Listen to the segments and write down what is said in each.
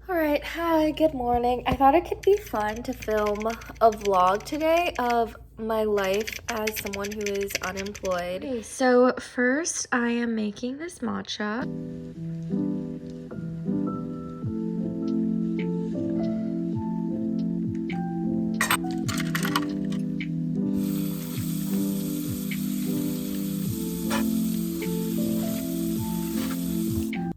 Alright, hi, good morning. I thought it could be fun to film a vlog today of my life as someone who is unemployed. Okay, so first I am making this matcha.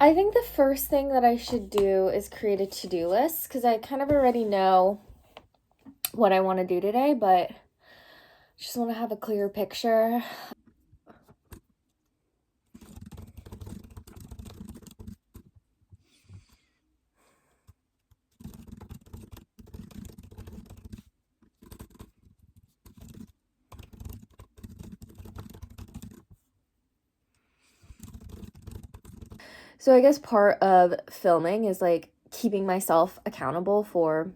I think the first thing that I should do is create a to-do list because I kind of already know what I want to do today, but just want to have a clear picture. So I guess part of filming is like keeping myself accountable for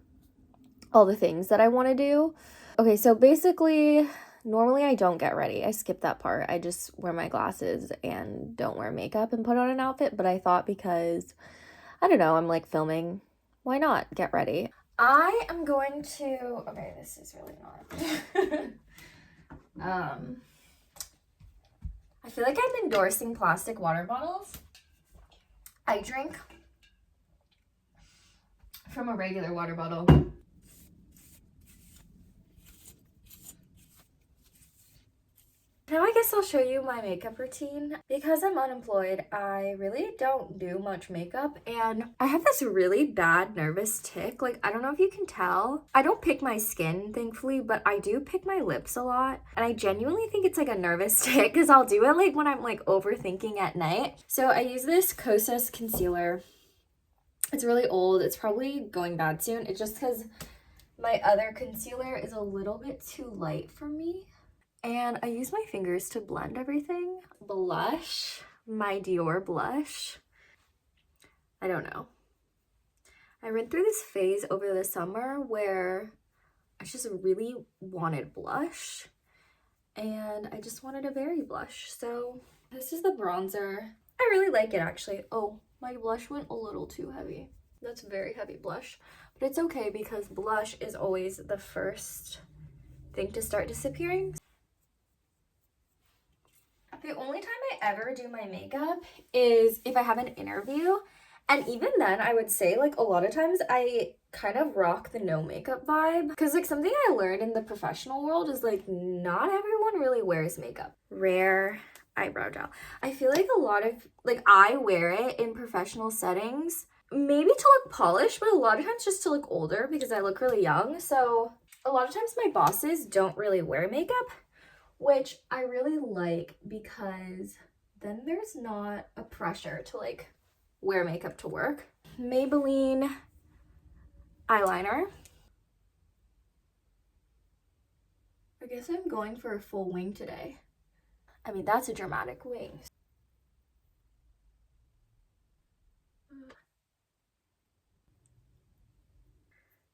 all the things that I want to do. Okay, so basically, normally I don't get ready. I skip that part. I just wear my glasses and don't wear makeup and put on an outfit. But I thought because, I don't know, I'm like filming, why not get ready? I am going to, okay, this is really not. I feel like I'm endorsing plastic water bottles. I drink from a regular water bottle. Now I guess I'll show you my makeup routine. Because I'm unemployed, I really don't do much makeup, and I have this really bad nervous tic. Like, I don't know if you can tell. I don't pick my skin, thankfully, but I do pick my lips a lot, and I genuinely think it's like a nervous tic because I'll do it like when I'm like overthinking at night. So I use this Kosas concealer. It's really old. It's probably going bad soon. It's just because my other concealer is a little bit too light for me. And I use my fingers to blend everything. Blush, my Dior blush. I don't know. I went through this phase over the summer where I just really wanted blush. And I just wanted a berry blush. So this is the bronzer. I really like it actually. Oh, my blush went a little too heavy. That's very heavy blush. But it's okay because blush is always the first thing to start disappearing. The only time I ever do my makeup is if I have an interview. And even then, I would say, like, a lot of times I kind of rock the no makeup vibe. Because, like, something I learned in the professional world is, like, not everyone really wears makeup. Rare eyebrow gel. I feel like a lot of, like, I wear it in professional settings. Maybe to look polished, but a lot of times just to look older because I look really young. So, a lot of times my bosses don't really wear makeup, which I really like because then there's not a pressure to like wear makeup to work. Maybelline eyeliner. I guess I'm going for a full wing today. I mean, that's a dramatic wing.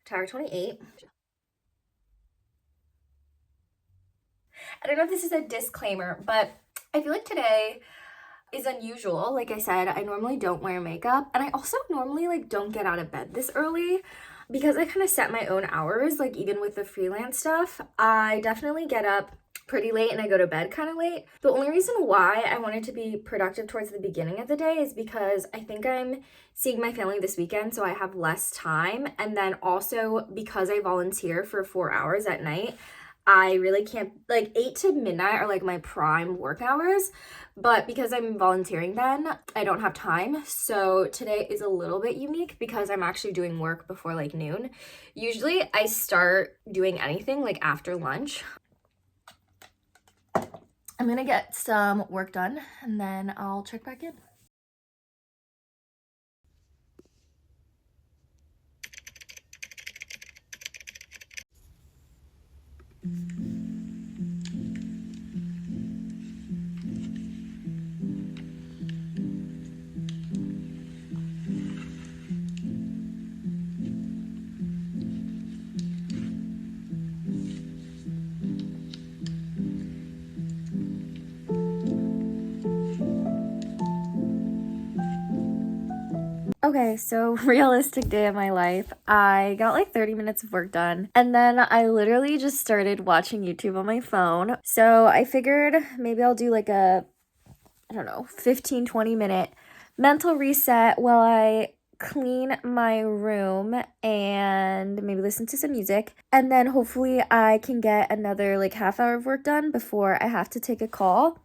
Tower 28. I don't know if this is a disclaimer, but I feel like today is unusual. Like I said, I normally don't wear makeup, and I also normally like don't get out of bed this early because I kind of set my own hours. Like, even with the freelance stuff, I definitely get up pretty late and I go to bed kind of late. The only reason why I wanted to be productive towards the beginning of the day is because I think I'm seeing my family this weekend, so I have less time, and then also because I volunteer for 4 hours at night, I really can't, like 8 to midnight are like my prime work hours, but because I'm volunteering then, I don't have time. So today is a little bit unique because I'm actually doing work before like noon. Usually I start doing anything like after lunch. I'm gonna get some work done and then I'll check back in. Okay, so realistic day of my life. I got like 30 minutes of work done, and then I literally just started watching YouTube on my phone. So I figured maybe I'll do like a, I don't know, 15-20 minute mental reset while I clean my room and maybe listen to some music. And then hopefully I can get another like half hour of work done before I have to take a call.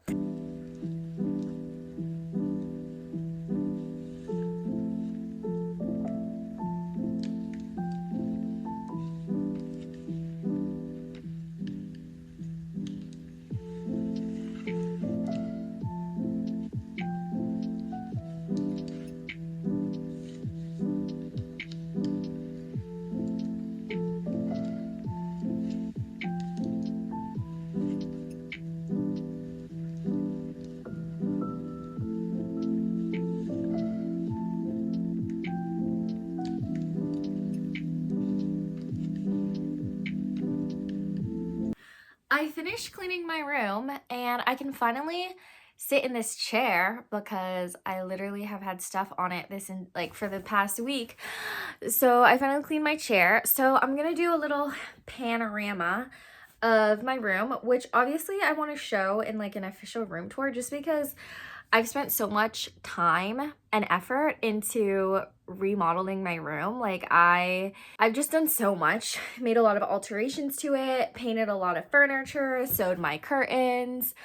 I finished cleaning my room and I can finally sit in this chair because I literally have had stuff on it for the past week. So I finally cleaned my chair. So I'm gonna do a little panorama of my room, which obviously I want to show in like an official room tour just because I've spent so much time and effort into remodeling my room. Like I've just done so much, made a lot of alterations to it, painted a lot of furniture, sewed my curtains,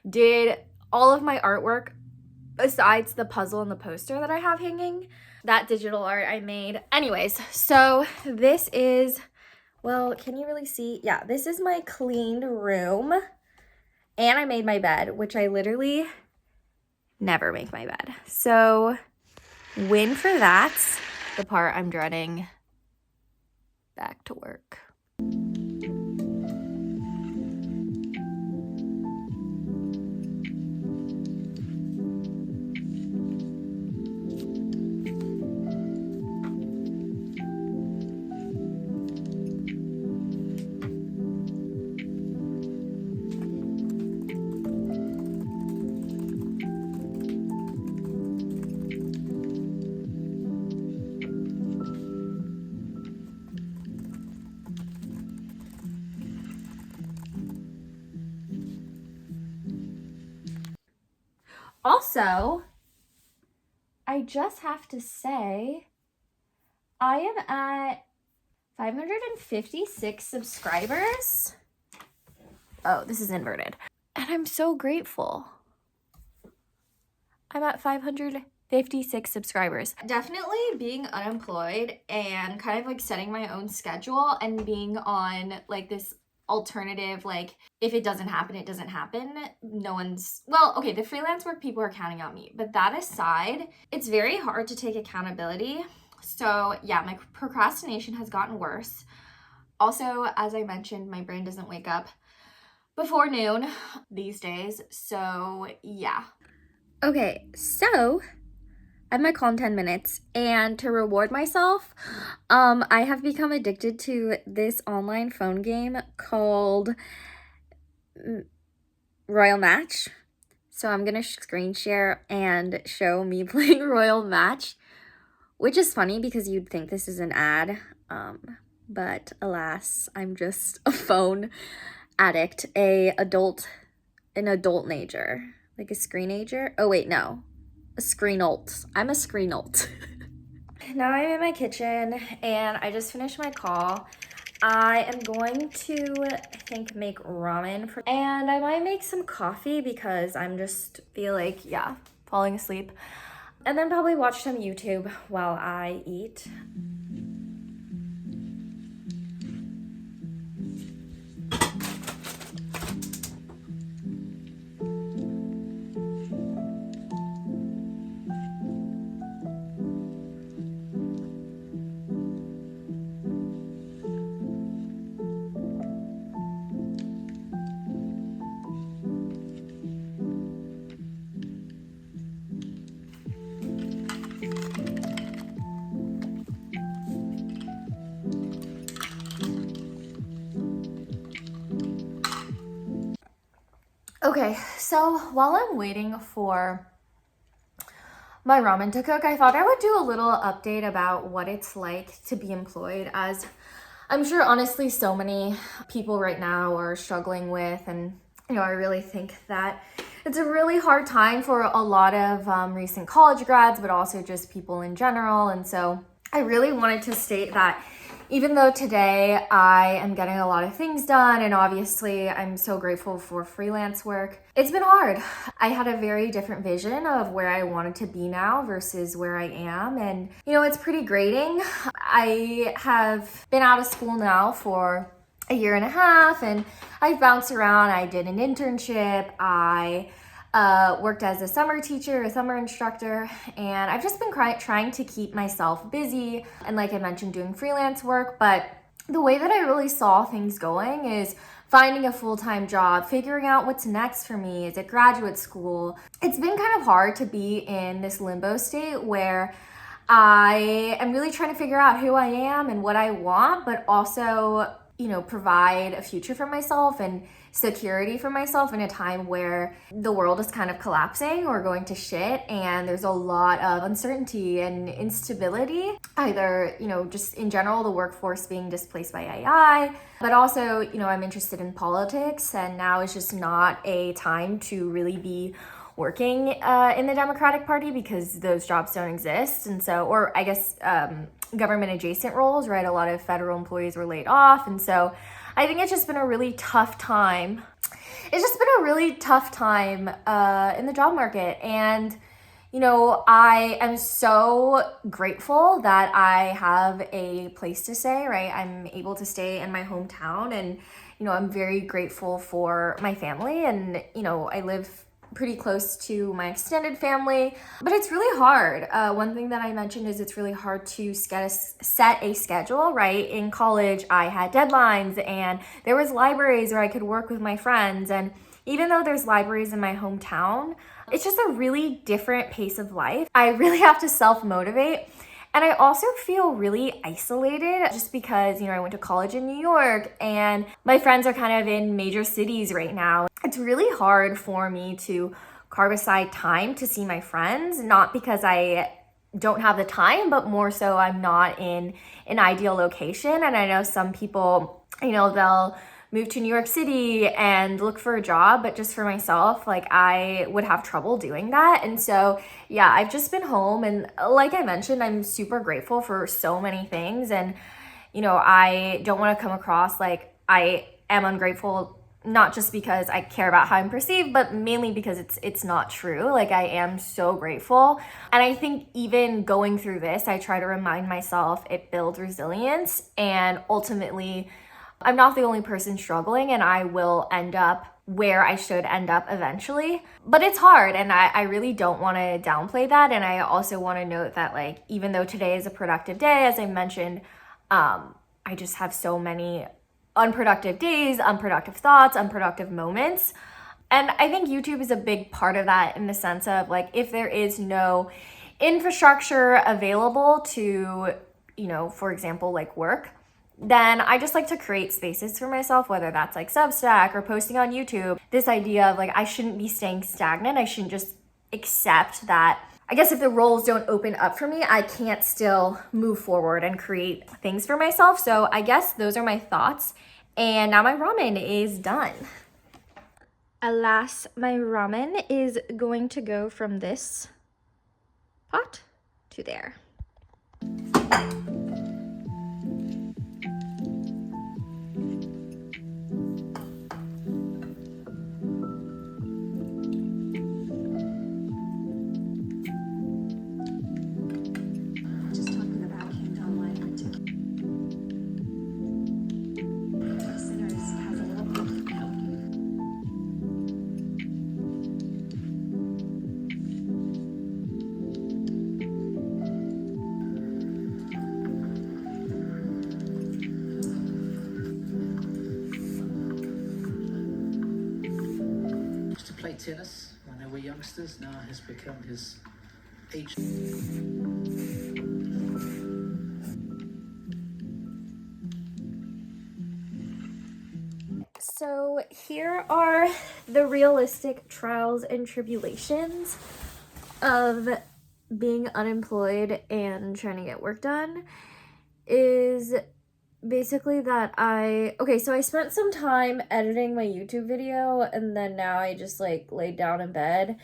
did all of my artwork besides the puzzle and the poster that I have hanging, that digital art I made. Anyways, so this is, well, can you really see? Yeah, this is my cleaned room. And I made my bed, which I literally never make my bed. So win for that. The part I'm dreading, back to work. Also, I just have to say, I am at 556 subscribers. Oh, this is inverted. And I'm so grateful. I'm at 556 subscribers. Definitely being unemployed and kind of like setting my own schedule and being on like this alternative, like if it doesn't happen, it doesn't happen. Okay, the freelance work, people are counting on me. But that aside, it's very hard to take accountability. So yeah, my procrastination has gotten worse. Also, as I mentioned, my brain doesn't wake up before noon these days. So yeah. Okay, so I have my call in 10 minutes, and to reward myself, I have become addicted to this online phone game called Royal Match. So I'm gonna screen share and show me playing Royal Match, which is funny because you'd think this is an ad, but alas, I'm just a phone addict, an adult nager, like a screenager. Oh wait, no. A screen-alt. I'm a screen-alt. Now I'm in my kitchen and I just finished my call. I am going to, I think, make ramen and I might make some coffee because I'm just feel like, yeah, falling asleep. And then probably watch some YouTube while I eat. Okay, so while I'm waiting for my ramen to cook, I thought I would do a little update about what it's like to be employed, as I'm sure honestly so many people right now are struggling with, and I really think that it's a really hard time for a lot of recent college grads, but also just people in general. And so I really wanted to state that even though today I am getting a lot of things done, and obviously I'm so grateful for freelance work, it's been hard. I had a very different vision of where I wanted to be now versus where I am. And, it's pretty grating. I have been out of school now for a year and a half, and I've bounced around. I did an internship. I worked as a summer teacher, a summer instructor, and I've just been trying to keep myself busy and, like I mentioned, doing freelance work. But the way that I really saw things going is finding a full-time job, figuring out what's next for me. Is it graduate school? It's been kind of hard to be in this limbo state where I am really trying to figure out who I am and what I want, but also, provide a future for myself and security for myself in a time where the world is kind of collapsing or going to shit, and there's a lot of uncertainty and instability, either, just in general, the workforce being displaced by AI, but also, I'm interested in politics, and now is just not a time to really be working in the Democratic Party because those jobs don't exist. And so, or I guess government adjacent roles, right? A lot of federal employees were laid off. And so I think it's just been a really tough time. It's just been a really tough time in the job market. And, I am so grateful that I have a place to stay, right? I'm able to stay in my hometown, and, I'm very grateful for my family, and, I live pretty close to my extended family, but it's really hard. One thing that I mentioned is it's really hard to set a schedule, right? In college, I had deadlines, and there was libraries where I could work with my friends. And even though there's libraries in my hometown, it's just a really different pace of life. I really have to self-motivate. And I also feel really isolated just because, I went to college in New York and my friends are kind of in major cities right now. It's really hard for me to carve aside time to see my friends, not because I don't have the time, but more so I'm not in an ideal location. And I know some people, they'll move to New York City and look for a job, but just for myself, like, I would have trouble doing that. And so, yeah, I've just been home, and like I mentioned, I'm super grateful for so many things. And, I don't want to come across like I am ungrateful, not just because I care about how I'm perceived, but mainly because it's not true. Like, I am so grateful. And I think even going through this, I try to remind myself it builds resilience, and ultimately I'm not the only person struggling, and I will end up where I should end up eventually. But it's hard, and I really don't want to downplay that. And I also want to note that, like, even though today is a productive day, as I mentioned, I just have so many unproductive days, unproductive thoughts, unproductive moments. And I think YouTube is a big part of that, in the sense of, like, if there is no infrastructure available to, for example, like work, then I just like to create spaces for myself, whether that's like Substack or posting on YouTube. This idea of, like, I shouldn't be staying stagnant. I shouldn't just accept that, I guess, if the roles don't open up for me, I can't still move forward and create things for myself. So I guess those are my thoughts. And now my ramen is done. Alas, my ramen is going to go from this pot to there. Tennis when they were youngsters, now has become his age. So here are the realistic trials and tribulations of being unemployed and trying to get work done is basically that so I spent some time editing my YouTube video, and then now I just like laid down in bed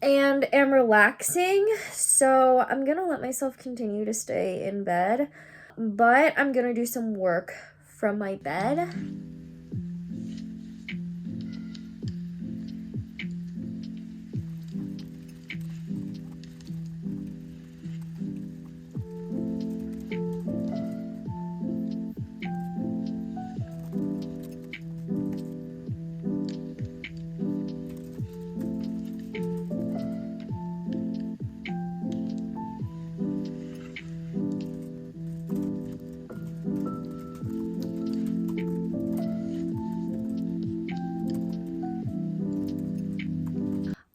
and am relaxing. So I'm gonna let myself continue to stay in bed, but I'm gonna do some work from my bed.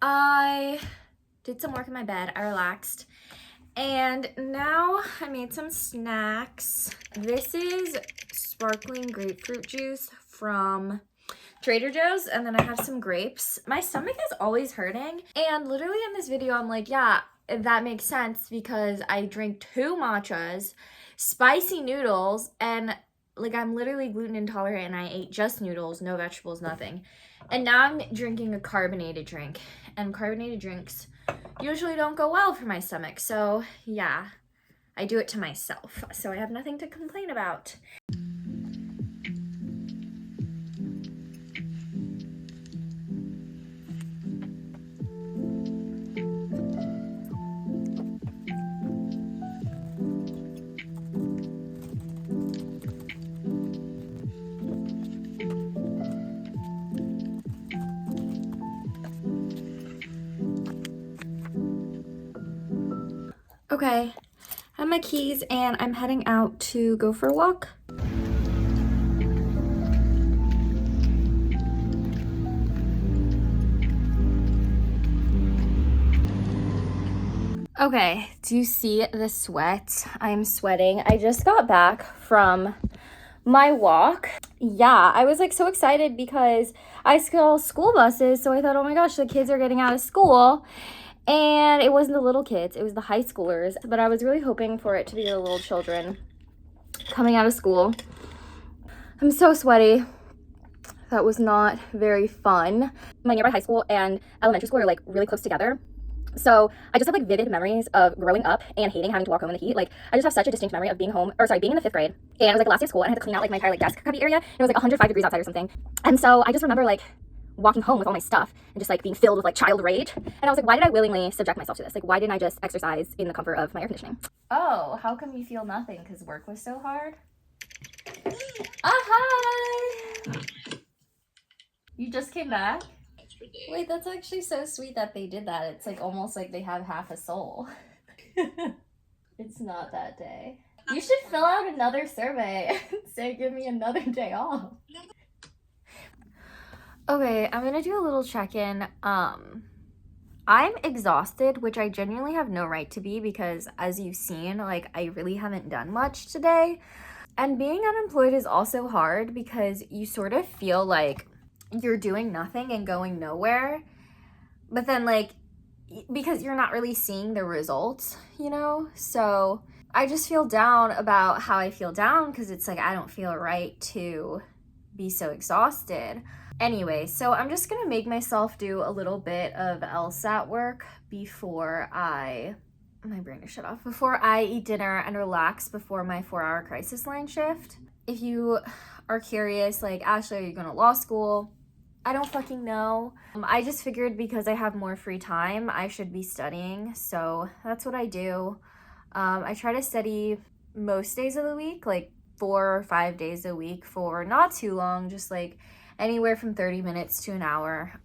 I did some work in my bed, I relaxed, and now I made some snacks. This is sparkling grapefruit juice from Trader Joe's, and then I have some grapes. My stomach is always hurting, and literally in this video I'm like, yeah, that makes sense because I drink 2 matchas, spicy noodles, and like I'm literally gluten intolerant and I ate just noodles, no vegetables, nothing. And now I'm drinking a carbonated drink, and carbonated drinks usually don't go well for my stomach. So yeah, I do it to myself. So I have nothing to complain about. Okay, I have my keys and I'm heading out to go for a walk. Okay, do you see the sweat? I'm sweating. I just got back from my walk. Yeah, I was like so excited because I saw school buses, so I thought, oh my gosh, the kids are getting out of school. And it wasn't the little kids, it was the high schoolers. But I was really hoping for it to be the little children coming out of school. I'm so sweaty. That was not very fun. My nearby high school and elementary school are like really close together. So I just have like vivid memories of growing up and hating having to walk home in the heat. Like I just have such a distinct memory of being in the 5th grade. And it was like the last day of school and I had to clean out like my entire like desk cubby area. And it was like 105 degrees outside or something. And so I just remember like walking home with all my stuff and just like being filled with like child rage. And I was like, why did I willingly subject myself to this? Like, why didn't I just exercise in the comfort of my air conditioning? Oh, how come you feel nothing? Because work was so hard? Hi! You just came back? Wait, that's actually so sweet that they did that. It's like almost like they have half a soul. It's not that day. You should fill out another survey and say, give me another day off. Okay, I'm gonna do a little check-in. I'm exhausted, which I genuinely have no right to be because as you've seen, like I really haven't done much today. And being unemployed is also hard because you sort of feel like you're doing nothing and going nowhere. But then like, because you're not really seeing the results, you know? So I just feel down about how I feel down because it's like I don't feel right to be so exhausted. Anyway, so I'm just gonna make myself do a little bit of LSAT work before my brain is shut off, before I eat dinner and relax before my 4-hour crisis line shift. If you are curious, like, Ashley, are you going to law school? I don't fucking know. I just figured because I have more free time, I should be studying, so that's what I do. I try to study most days of the week, like 4 or 5 days a week for not too long, just like anywhere from 30 minutes to an hour.